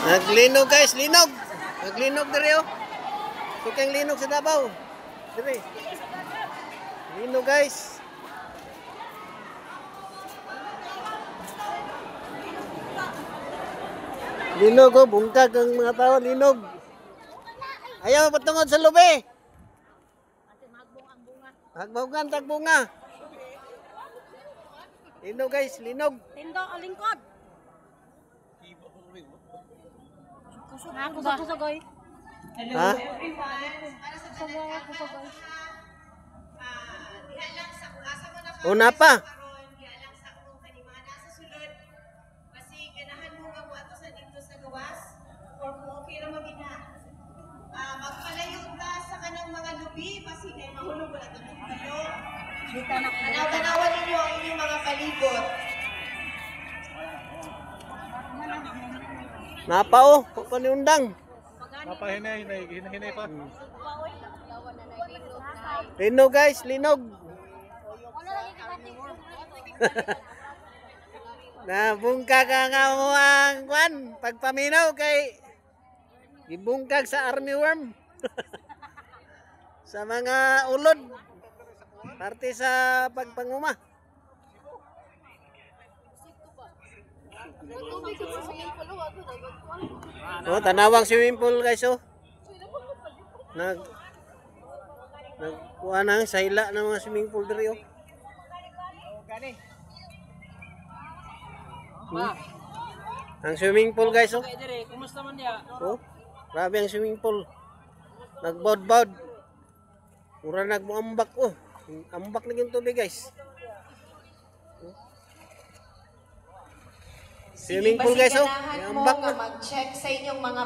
Naglinog guys, linog. Naglinog diri oh. Sukang linog sa Davao. Diri. Linog guys. Linog oh, bungkag ang mga tao, linog. Ayaw patungod sa lubi. Magbungan tag bunga. Linog guys, linog. Tindo o lingkod. Kusagoy. Hello ha? Una pa. Magpalayo ka sa kanang mga lubi, kasi kay mahulog wala tanong kayo. Tanawan ninyo ang inyong mga palibot. Napa oh, paniundang. Napa hinay pa. Linog guys, linog. Nabungkag ang ang kwan, pagpaminaw kay gibungkag sa army worm. Sa mga ulod. Parte sa pagpanguma. Oh, tanawang swimming pool guys oh. Nagkuha na sa hila ng mga swimming pool diri oh. Ang swimming pool guys oh. Kumusta man dia? Oh, grabe ang swimming pool. Nagbaud-baud. Mura nagmuambak oh. Ambak na yung tubig guys. Swimming pool guys oh. Ambak na. Mag-check sa inyong mga